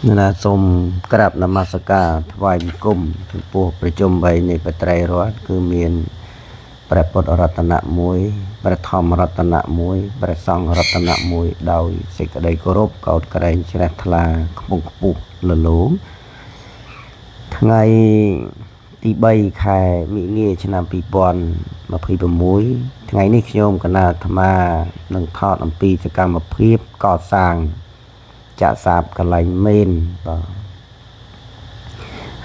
ណាសូមក្រាបនមស្ការថ្វាយបង្គំចំពោះប្រជុំ3នៃបត្រៃរតន៍គឺមានព្រះពុទ្ធរតនៈ1ព្រះធម្មរតនៈ1ព្រះសង្ឃរតនៈ1ដោយសេចក្តីគោរពកោតក្រែងជ្រះថ្លាខ្ពង់ខ្ពស់លលោមថ្ងៃទី3ខែមិនិនាឆ្នាំ2026ថ្ងៃនេះខ្ញុំគណៈអាត្មានឹងថតអំពីសកម្មភាពកសាងចាក់សាបកន្លែងមេនបាទ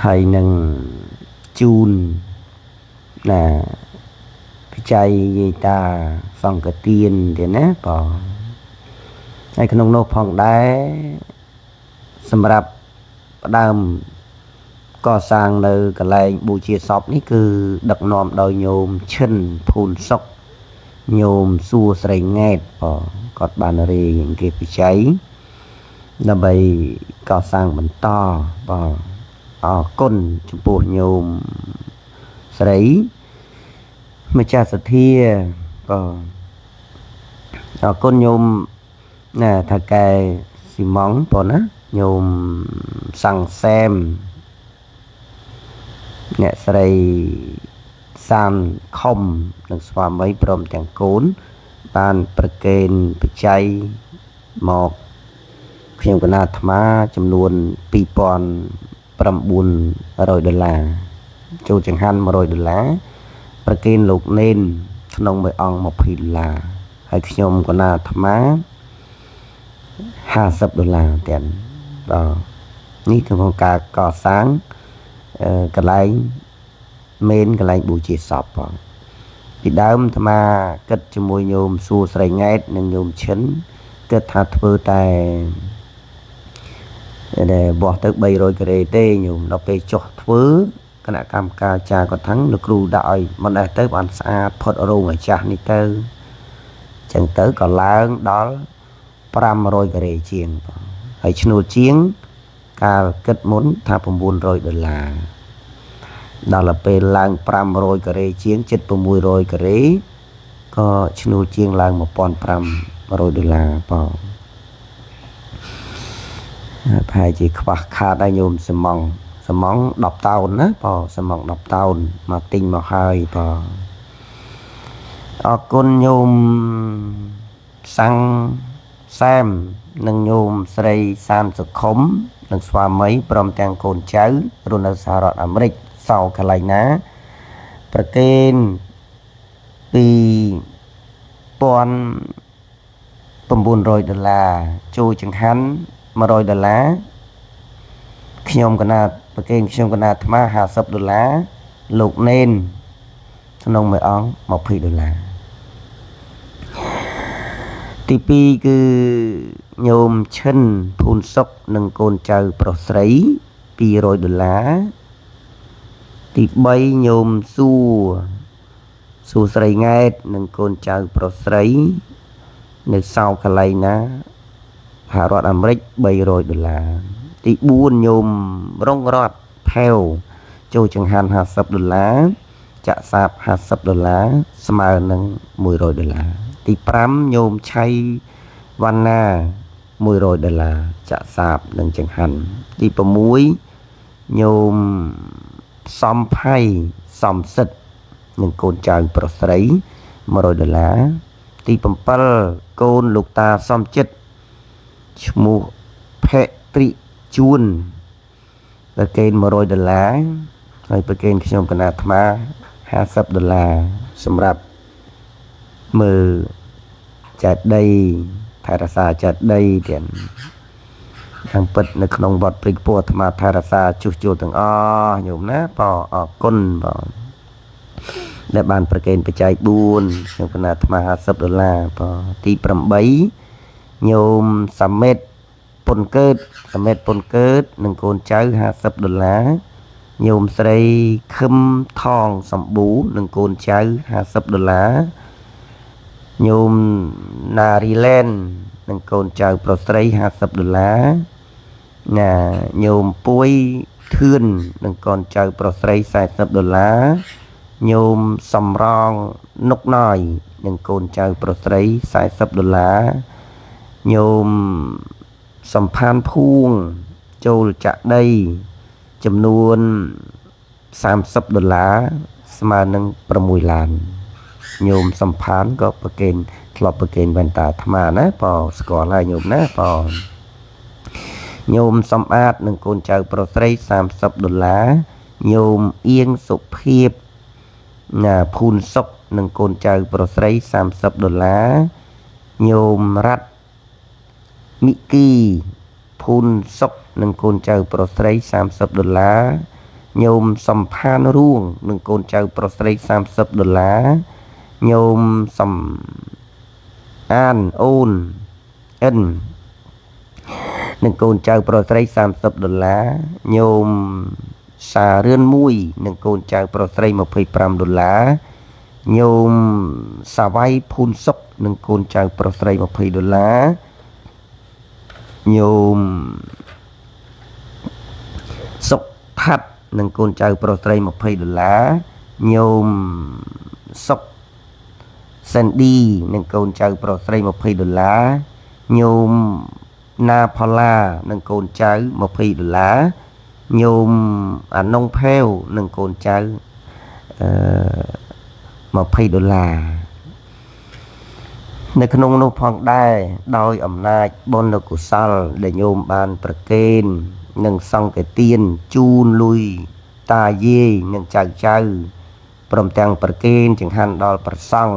ហើយនឹងជូនណាបច្ច័យយាយតាសង្កទានទៀតណាបាទហើយក្នុងនោះផងដែរសម្រាប់ផ្ដើមកសាងនៅកន្លែងបូជាសពនេះគឺដឹកនាំដោយញោមឈិនភូនសុកញោមសួរស្រីង៉ែតបាទគាត់បានរៀបអង្គាសបច្ច័យដើម្បីកសាងបន្តបាទអរគុណចំពោះញោមស្រីម្ចាស់សទ្ធាបាទអរគុណញោមណាថាកែស៊ីម៉ង់បងណាញោមសាំងសែមអ្នកស្រីសានខុំនិងស្វាមីព្រមទាំងកូនបានប្រគេនបច្ច័យមកខ្ញុំគណៈអាត្មាចំនួន$2,900ចូលចង្ហាន់$100ប្រគេនលោកនេនក្នុងមួយអង្គ$20ហើយខ្ញុំគណៈអាត្មា$50ទាំងបាទនេះគឺក្នុងការកសាងកន្លែងមេនកន្លែងបូជាសពបងពីដើមអាត្មាគិតជាមួយញោមសួរស្រីង៉ែតនិងញោមឈិនគិតថាធ្វើតែបោះទៅ300ការ៉េទេញោមដល់ពេលចុះធ្វើគណៈកម្មការចាគាត់ថាលោកគ្រូដាក់ឲ្យមិនដែរទៅបានស្អាតផុតរោងអាចាស់នេះទៅអញ្ចឹងទៅក៏ឡើងដល់500ការ៉េជាងបងហើយឈ្នួលជាងកាលគិតមុនថា$900ដល់ពេលឡើង500ការ៉េជាងជិត600ការ៉េក៏ឈ្នួលជាងឡើង$1,500បងប្រហែលជាខ្វះខាតហើយញោមសំង10តោនណាបងសំង10តោនមកទិញមកហើយបងអរគុណញោមសាំងសែមនិងញោមស្រីសានសុខុមនិងស្វាមីព្រមទាំងកូនចៅរស់នៅសហរដ្ឋអាមេរិកសោកន្លែងណាប្រគេន$2,900ចូលចង្ហាន់$100ខ្ញុំកណាប្រគេនខ្ញុំកណាអាត្មា$50លោកនេនក្នុងមួយអង្គ$20ទី2គឺញោមឈិនភូនសុកនិងកូនចៅប្រុសស្រី$200ទី3ញោមសួរស្រីង៉ែតនិងកូនចៅប្រុសស្រីនៅសោកន្លែងណាសហរដ្ឋអាមេរិក$300ទី4ញោមរងរតផែវចូលចង្ហាន់$50ចាក់សាប$50ស្មើនឹង$100ទី5ញោមឆៃវណ្ណា$100ចាក់សាបនិងចង្ហាន់ទី6ញោមសំផៃសំសិទ្ធនិងកូនចៅប្រុសស្រី$100ទី7កូនលោកតាសំចិត្តឈ្មោះភេត្រីជួនប្រគេន$100ហើយប្រគេនខ្ញុំគណៈអាត្មា$50សម្រាប់មើលចេតិយថែរក្សាចេតិយទាំងខាងពិតនៅក្នុងវត្តព្រៃពោះអាត្មាថែរក្សាជួសជុលទាំងអស់ញោមណាបងអរគុណបងដែលបានប្រគេនបច្ច័យ4ខ្ញុំគណៈអាត្មា$50បងទី8ញោមសាមេតពុនកើតនិងកូនចៅ$50ញោមស្រីខឹមថងសម្បូរនិងកូនចៅ$50ញោមណារីឡែននិងកូនចៅប្រុសស្រី$50ណាញោមពួយធឿននិងកូនចៅប្រុសស្រី$40ញោមសំរងនុកណយនិងកូនចៅប្រុសស្រី$40ញោមសំផានភួង ចូលចាក់ដីចំនួន$30ស្មើនឹង6 ឡានញោមសំផានក៏ប្រកេនធ្លាប់ប្រកេនវ៉ែនតាអាត្មាណាប៉ស្គាល់ហើយញោមណាប៉ញោមសំអាតនឹងកូនចៅប្រុសស្រី$30ញោមអៀងសុភាពភូនសុកនឹងកូនចៅប្រុសស្រី$30ញោមរ៉ាត់មីគីភូនសុកនឹងកូនចៅប្រុសស្រី$30ញោមសំផានរួងនឹងកូនចៅប្រុសស្រី$30ញោមសំអានអូនអិននឹងកូនចៅប្រុសស្រី$30ញោមសារឿនមួយនឹងកូនចៅប្រុសស្រី$25ញោមសាវ័យភូនសុកនឹងកូនចៅប្រុសស្រី$20ញោមសុកថាត់នឹងកូនចៅប្រុសស្រី$20ញោមសុកសិនឌីនឹងកូនចៅប្រុសស្រី$20ញោមណាផល្លានឹងកូនចៅ$20ញោមអានុងផែវនឹងកូនចៅ$20នៅក្នុងនោះផងដែរដោយអំណាចបុណ្យកុសលដែលញោមបានប្រគេននិងសង្ឃទានជូនលុយតាយាយនិងចៅព្រមទាំងប្រគេនចង្ហាន់ដល់ព្រះសង្ឃ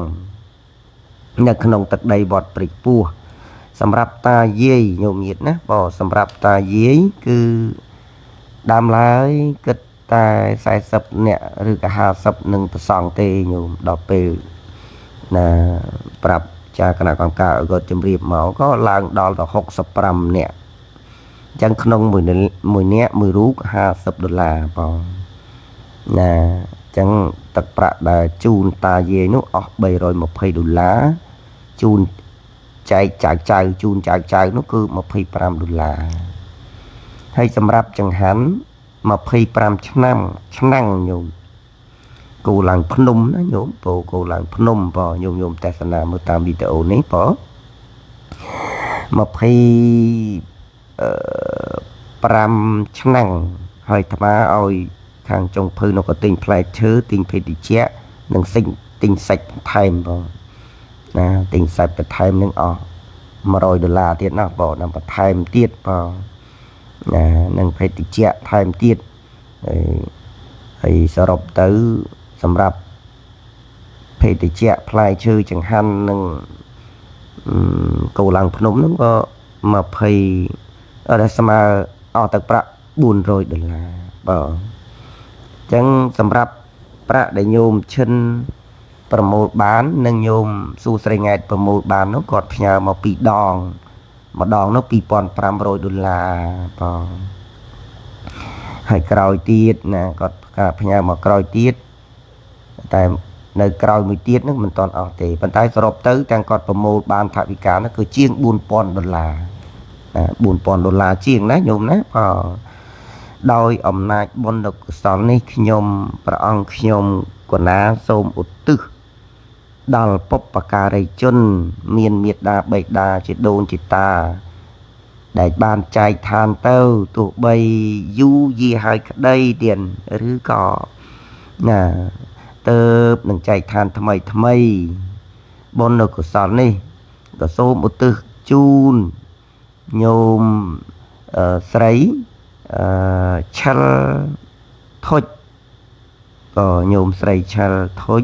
នៅក្នុងទឹកដីវត្តព្រៃពោះសម្រាប់តាយាយញោមញាតណាបើសម្រាប់តាយាយគឺដើមឡើយគិតតែ40នាក់ឬក៏50នឹងប្រសង់ទេញោមដល់ពេលណាប្រាប់ចាគណៈកម្មការគាត់ជម្រាបមកក៏ឡើងដល់ទៅ65នាក់អញ្ចឹងក្នុងមួយនាក់មួយរូប$50បងណាអញ្ចឹងទឹកប្រាក់ដែលជូនតាយាយនោះអស់$320ជូនចែកចៅជូនចៅនោះគឺ$25ហើយសម្រាប់ចង្ហាន់25ឆ្នាំញោមគោឡើងភ្នំណាញោមពោគោឡើងភ្នំបើញោមទេសនាមើលតាមវីដេអូនេះបើ25ឆ្នាំហើយអាត្មាឲ្យខាងចុងភៅនោះក៏ទិញផ្លែឈើទិញភេសជ្ជៈនិងទិញសាច់បន្ថែមបងណាទិញសាច់បន្ថែមនឹងអស់$100ទៀតណាបងដល់បន្ថែមទៀតបងណានឹងភេសជ្ជៈថែមទៀតហើយសរុបទៅសម្រាប់ភេសជ្ជៈផ្លែឈើចង្ហាន់និងគោឡើងភ្នំហ្នឹងក៏20អត់ស្មើអស់ទឹកប្រាក់$400បាទអញ្ចឹងសម្រាប់ប្រាក់ដែលញោមឈិនប្រមូលបាននិងញោមសួស្រីង៉ែតប្រមូលបាននោះគាត់ផ្ញើមក2ដងម្ដងនោះ$2500បងហើយក្រោយទៀតណាគាត់ផ្ញើមកក្រោយទៀតតែនៅក្រោយមួយទៀតនឹងមិនទាន់អស់ទេប៉ុន្តែសរុបទៅទាំងគាត់ប្រមូលបានថវិកានោះគឺជាង$4000$4000ជាងណាញោមណាដោយអំណាចបុណ្យកុសលនេះខ្ញុំព្រះអង្គខ្ញុំកណាសូមឧទ្ទិសដល់បុព្វការីជនមានមេត្តាបិតាជាដូនជាតាដែលបានចែកឋានទៅទោះបីយូរយារហើយក្តីទៀតឬក៏ណាទៅនឹងចែកឋានថ្មីបុណ្យកុសលនេះក៏សូមឧទ្ទិសជូនញោមស្រីឆិលធុចក៏ញោមស្រីឆិលធុច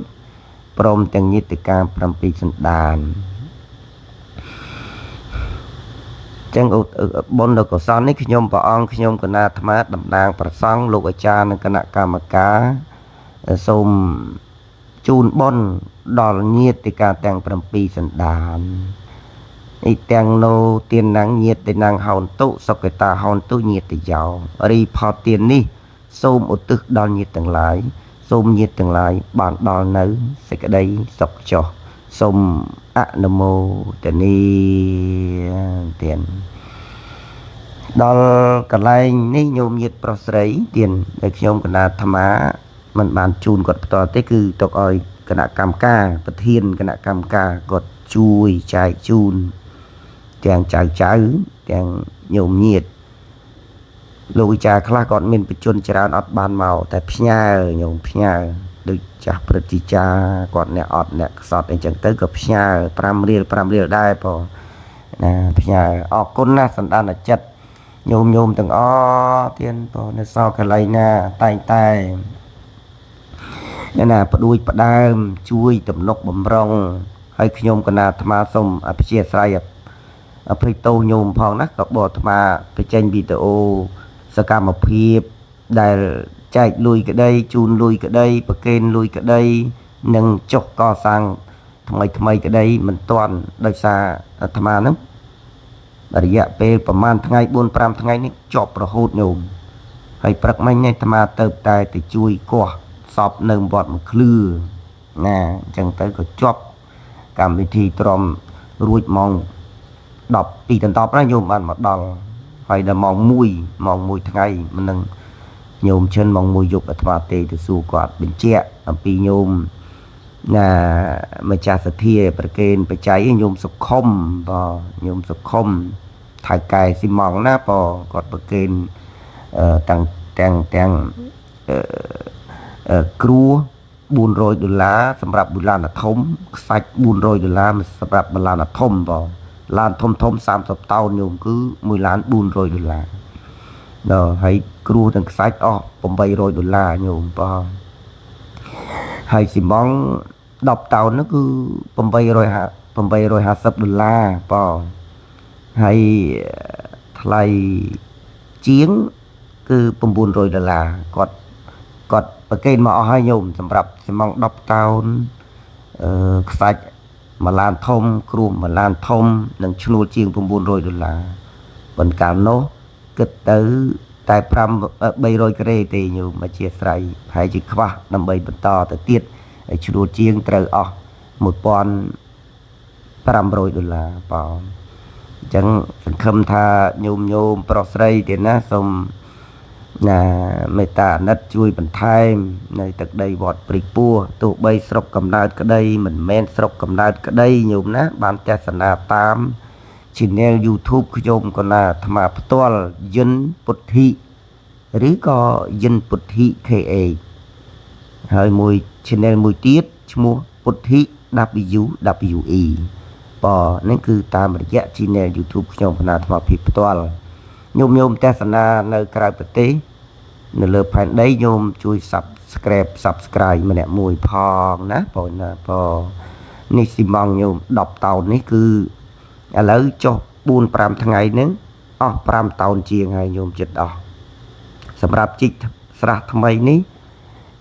ព្រមទាំងញាតិកា7សន្តានចឹងបុណ្យកុសលនេះខ្ញុំព្រះអង្គខ្ញុំគណៈអាត្មាតំណាងព្រះសង្ឃលោកអាចារ្យនិងគណៈកម្មការសូមជូនបុណ្យដល់ញាតិកាទាំង7សន្តានអ៊ីទាំងណូទានណាំងញាតិណាំងហោនតុសុគតាហោនតុញាតិយោរីផតទាននេះសូមឧទ្ទិសដល់ញាតិទាំងឡាយសូមញាតិទាំងឡាយបានដល់នៅសេចក្តីសុខចុះសូមអនុមោទនីទានដល់កន្លែងនេះញោមញាតិប្រុសស្រីទានដែលខ្ញុំគណៈអាត្មាមិនបានជូនគាត់ផ្ទាល់ទេគឺទុកឲ្យគណៈកម្មការប្រធានគណៈកម្មការគាត់ជួយចែកជូនទាំងចៅទាំងញោមញាតិ លោកវិចារខ្លះគាត់មានបជនច្រើនអត់បានមកតែផ្ញើញោមផ្ញើដូចចាស់ព្រឹទ្ធាចារ្យគាត់អ្នកអត់អ្នកខ្សត់អីចឹងទៅក៏ផ្ញើ5រៀលដែរបងណាផ្ញើអរគុណណាស់សន្តានចិត្តញោមទាំងអស់ទៀតបងនៅសល់កន្លែងណាតែងតែណាផ្ដួចផ្ដើមជួយទំនុកបំរុងហើយខ្ញុំកណាអាត្មាសូមអព្យាស្រ័យអភ័យទោសញោមផងណាក៏បអាត្មាបញ្ចេញវីដេអូសកម្មភាពដែលចែកលុយក្តីជូនលុយក្តីប្រគេនលុយក្តីនិងចុះកសាងថ្មីក្តីមិនទាន់ដោយសារអាត្មាហ្នឹងរយៈពេលប្រហែលថ្ងៃ4-5ថ្ងៃនេះជាប់រហូតញោមហើយព្រឹកមិញនេះអាត្មាតែជួយកោះសពនៅវត្តមួយឃ្លឿណាអញ្ចឹងទៅក៏ជាប់កម្មវិធីទ្រាំរួចម៉ោង12ដល់10ណាញោមបានមកដល់ហើយដល់ម៉ោង1ថ្ងៃមិននឹងញោមឈិនម៉ោង1យប់អាត្មាទេទៅសួរគាត់បញ្ជាក់អំពីញោមណាម្ចាស់សទ្ធាប្រកេនបច្ច័យញោមសុខុមបងញោមសុខុមថៅកែស៊ីម៉ងណាបងគាត់ប្រកេនទាំងគ្រួ$400សម្រាប់ប៊ូឡានធំខ្សាច់$400សម្រាប់ប៊ូឡានធំបងឡានធំ30តោនញោមគឺ$1,400ដល់ហើយគ្រូទាំងខ្សាច់អស់$800ញោមបងហើយស៊ីម៉ង10តោននោះគឺ$850បងហើយថ្លៃជាងគឺ$900គាត់ប្រកេនមកអស់ហើយញោមសម្រាប់ស៊ីម៉ង10តោនខ្សាច់មួយឡានធំគ្រូមួយឡានធំនិងឈ្នួលជាង$900ប៉ុន្តែកាលនោះគិតទៅតែ300ក្រេទេញោមអធិស្ឋានប្រហែលជាខ្វះដើម្បីបន្តទៅទៀតហើយឈ្នួលជាងត្រូវអស់$1,500បងអញ្ចឹងសង្ឃឹមថាញោមប្រុសស្រីទៀតណាសូមណាមេត្តាអាណិតជួយបន្ថែមនៅទឹកដីវត្តព្រៃពោះទោះបីស្រុកកំណើតក្តីមិនមែនស្រុកកំណើតក្តីញោមណាបានទស្សនាតាម Channel YouTube ខ្ញុំក៏ណាអាត្មាផ្ទាល់យិនពុទ្ធិឬក៏យិនពុទ្ធិ KA ហើយមួយ Channel មួយទៀតឈ្មោះពុទ្ធិ WWE បងនេះគឺតាមរយៈ Channel YouTube ខ្ញុំកណាអាត្មាភាពផ្ទាល់ញោមទស្សនានៅក្រៅប្រទេសនៅលើផែនដីញោមជួយ Subscribe ម្នាក់មួយផងណាបងណាបងនេះស៊ីម៉ងញោម10តោននេះគឺឥឡូវចុះ 4-5 ថ្ងៃហ្នឹងអស់5តោនជាងហើយញោមចិត្តអស់សម្រាប់ជីកស្រះថ្មីនេះ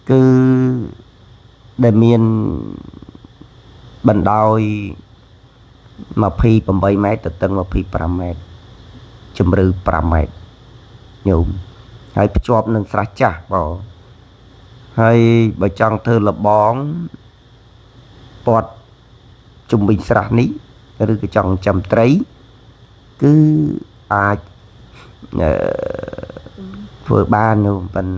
គឺដែលមានបណ្ដោយ28ម៉ែត្រទៅតឹង25ម៉ែត្រជម្រៅ5ម៉ែត្រញោមហើយភ្ជាប់នឹងស្រះចាស់បងហើយបើចង់ធ្វើលបងព័ទ្ធជំវិញស្រះនេះឬក៏ចង់ចិញ្ចឹមត្រីគឺអាចធ្វើបានញោមប៉ុន្តែ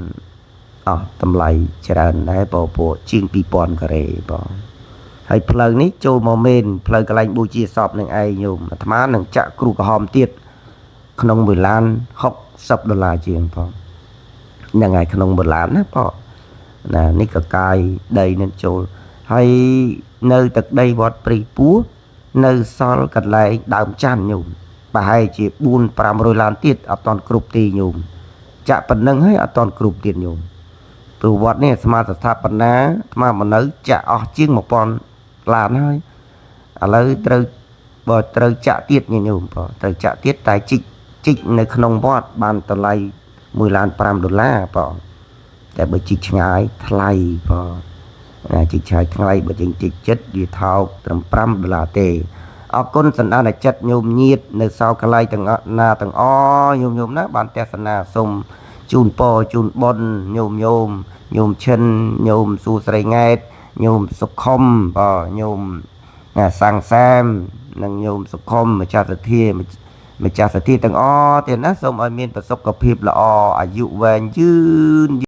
អស់តម្លៃច្រើនដែរបងពួកជាង2000ការ៉េបងហើយផ្លូវនេះចូលមកមែនផ្លូវកន្លែងបូជាសពនឹងឯងញោមអាត្មានឹងចាក់គ្រូក្រហមទៀតក្នុង1ឡាន$60ជាងផងហ្នឹងហើយក្នុង1ឡានណាបងណានេះក៏កាយដីនឹងចូលហើយនៅទឹកដីវត្តព្រៃពោះនៅសល់កន្លែងដើមច័ន្ទញោមប្រហែលជា400-500ឡានទៀតអត់តាន់គ្រប់ទេញោមចាក់ប៉ុណ្្នឹងហើយអត់តាន់គ្រប់ទៀតញោមព្រោះវត្តនេះស្មារតីស្ថាបនាស្មារតីនៅចាក់អស់ជាង1000ឡានហើយឥឡូវត្រូវចាក់ទៀតញោមបងត្រូវចាក់ទៀតតែជីកនៅក្នុងវត្តបានតម្លៃ$1,500បងតែបើជីកឆ្ងាយថ្លៃបងជីកឆ្ងាយថ្លៃបើជីកចិត្តវាថោកត្រឹម$5ទេអរគុណសន្តានចិត្តញោមញាតនៅសោកន្លែងទាំងណាទាំងអញោមណាបានទស្សនាសូមជូនពរជូនបុណ្យញោមឈិនញោមសួស្រីង៉ែតញោមសុខុមបងញោមសាំងសាមនិងញោមសុខុមម្ចាស់សទ្ធាទាំងអស់ទៀតណាសូមឲ្យមានប្រសុខភាពល្អអាយុវែងយឺន